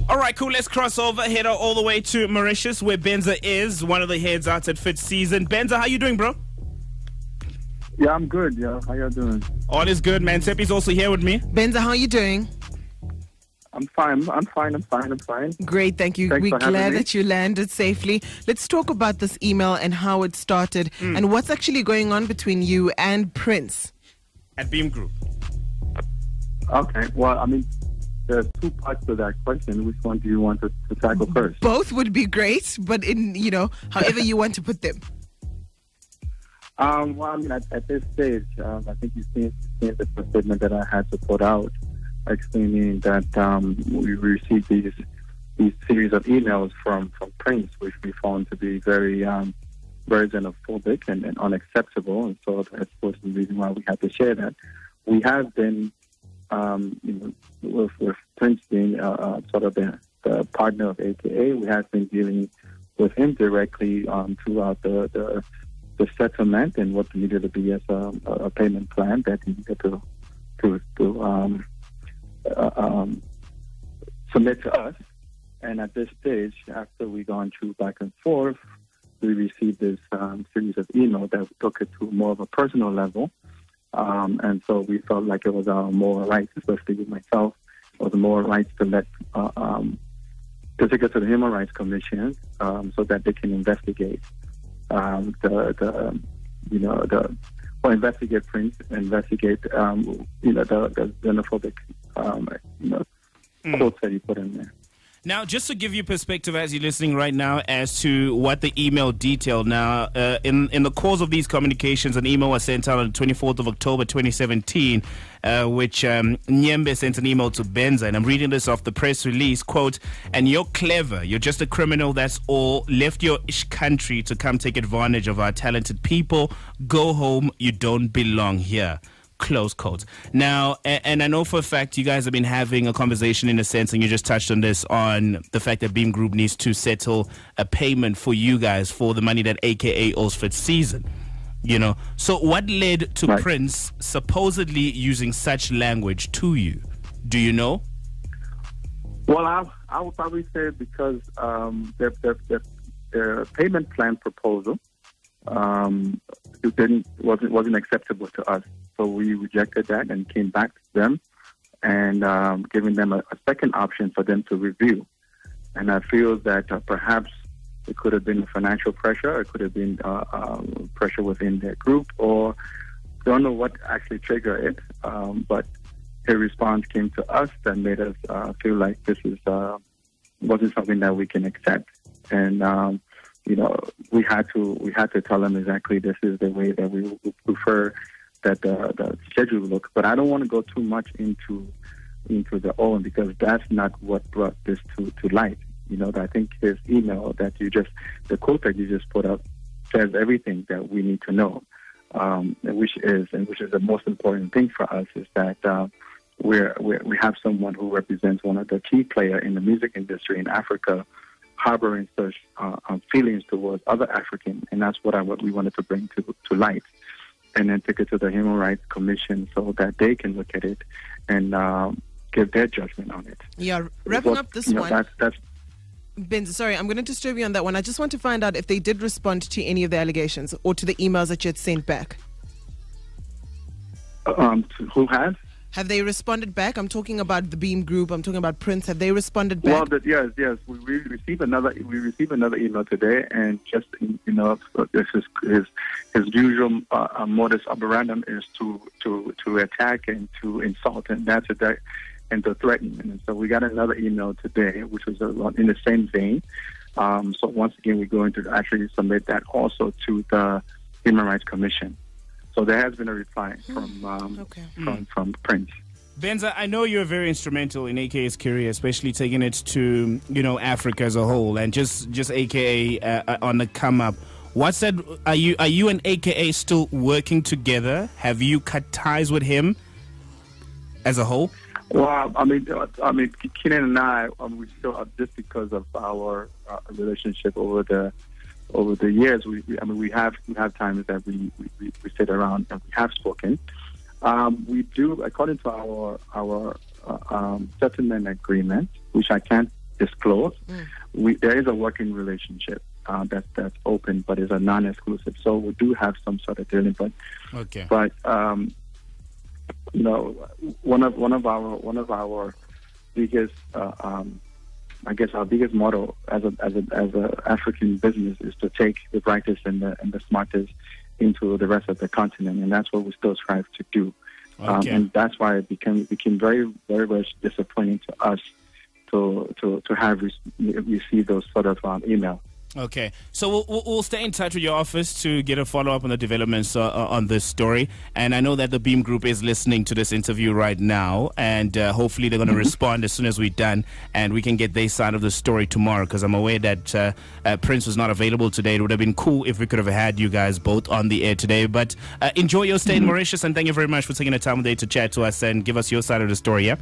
All right, cool. Let's cross over, head all the way to Mauritius, where Benza is, one of the heads out at Vth season. Benza, how you doing, bro? Yeah, I'm good. Yeah, how you doing? All is good, man. Seppi's also here with me. Benza, how are you doing? I'm fine. I'm fine. Great, thank you. We're glad that you landed safely. Let's talk about this email and how it started and what's actually going on between you and Prince at Beam Group. Okay. Well, I mean, there's two parts to that question. Which one do you want to tackle first? Both would be great, but however you want to put them. Well, I mean, at this stage, I think you've seen the statement that I had to put out, explaining that we received these series of emails from Prince, which we found to be very xenophobic and unacceptable, and so that's was the reason why we had to share that. We have been, with Prince being sort of the partner of AKA, we have been dealing with him directly throughout the settlement and what needed to be as a payment plan that he needed to submit to us. And at this stage, after we gone through back and forth, we received this series of emails that took it to more of a personal level. And so we felt like it was our moral rights, especially with myself, it was a moral rights to let to take it to the Human Rights Commission so that they can investigate investigate Prince, investigate the xenophobic quotes that he put in there. Now, just to give you perspective as you're listening right now as to what the email detailed. Now, in the course of these communications, an email was sent out on the 24th of October 2017, which Nyembe sent an email to Benza, and I'm reading this off the press release, quote, "And you're clever, you're just a criminal, that's all, left your country to come take advantage of our talented people, go home, you don't belong here." Close quotes. Now, and I know for a fact you guys have been having a conversation in a sense, and you just touched on this, on the fact that Beam Group needs to settle a payment for you guys for the money that AKA owes for its season. So what led to Prince supposedly using such language to you? Do you know? Well, I would probably say because their payment plan proposal wasn't acceptable to us. So we rejected that and came back to them and giving them a second option for them to review. And I feel that perhaps it could have been financial pressure, it could have been pressure within their group, or don't know what actually triggered it. But a response came to us that made us feel like this wasn't something that we can accept. And we had to tell them exactly this is the way that we would prefer that the schedule look. But I don't want to go too much into the Owen, because that's not what brought this to light. I think his email the quote that you just put up says everything that we need to know, which is the most important thing for us, is that we have someone who represents one of the key players in the music industry in Africa, harboring such feelings towards other Africans, and that's what we wanted to bring to light, and then take it to the Human Rights Commission so that they can look at it and give their judgment on it. Yeah, wrapping up this one. That's Ben, sorry, I'm going to disturb you on that one. I just want to find out if they did respond to any of the allegations or to the emails that you had sent back. Who has? Have they responded back? I'm talking about the Beam Group. I'm talking about Prince. Have they responded back? Well, yes. We received another email today, and just this is his usual modus operandum is to attack and to insult, and that's it, and to threaten. And so we got another email today, which was in the same vein. So once again, we're going to actually submit that also to the Human Rights Commission. So there has been a reply from Prince. Benza, I know you're very instrumental in AKA's career, especially taking it to Africa as a whole, and just AKA on the come up. What's that? Are you and AKA still working together? Have you cut ties with him as a whole? Well, I mean, Kiernan and I, we still, just because of our relationship over the years, we have times that we sit around and we have spoken. We do, according to our settlement agreement, which I can't disclose. There is a working relationship that's open, but is a non-exclusive. So we do have some sort of dealing, but you know, one of our biggest, I guess our biggest motto as a African business is to take the brightest and the smartest into the rest of the continent, and that's what we still strive to do. And that's why it became very, very, very disappointing to us to have received those sort of emails. Okay, so we'll stay in touch with your office to get a follow-up on the developments on this story. And I know that the Beam Group is listening to this interview right now, and hopefully they're going to respond as soon as we're done, and we can get their side of the story tomorrow, because I'm aware that Prince was not available today. It would have been cool if we could have had you guys both on the air today. But enjoy your stay in Mauritius, and thank you very much for taking the time today to chat to us and give us your side of the story, yeah?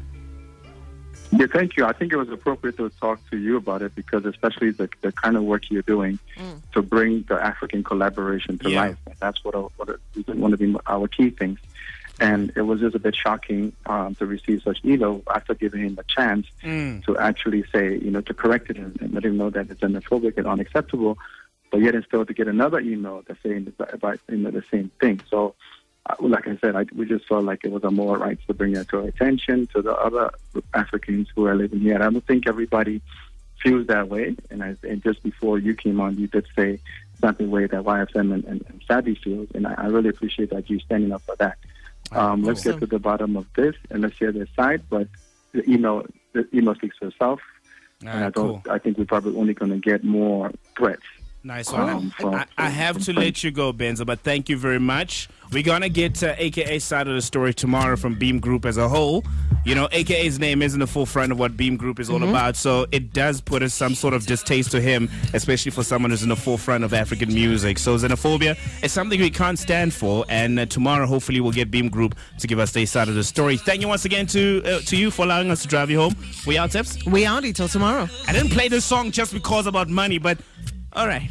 Yeah, thank you. I think it was appropriate to talk to you about it, because especially the kind of work you're doing to bring the African collaboration to life. That's what one of our key things. And it was just a bit shocking to receive such email after giving him a chance to actually say, you know, to correct it and let him know that it's xenophobic and unacceptable, but yet and still to get another email that's saying about the same thing. So, like I said, we just felt like it was a more right to bring that to our attention, to the other Africans who are living here. And I don't think everybody feels that way. And just before you came on, you did say that's the way that YFM and Sabby feels. And I really appreciate that you standing up for that. Let's get to the bottom of this and let's hear their side. But the email speaks for itself. And I think we're probably only going to get more threats. Nice one. I have to let you go, Benza, but thank you very much. We're going to get AKA's side of the story tomorrow from Beam Group as a whole. You know, AKA's name is in the forefront of what Beam Group is all about, so it does put us some sort of distaste to him, especially for someone who's in the forefront of African music. So xenophobia is something we can't stand for, and tomorrow hopefully we'll get Beam Group to give us their side of the story. Thank you once again to you for allowing us to drive you home. We out, Tips? We out until tomorrow. I didn't play this song just because about money, but all right.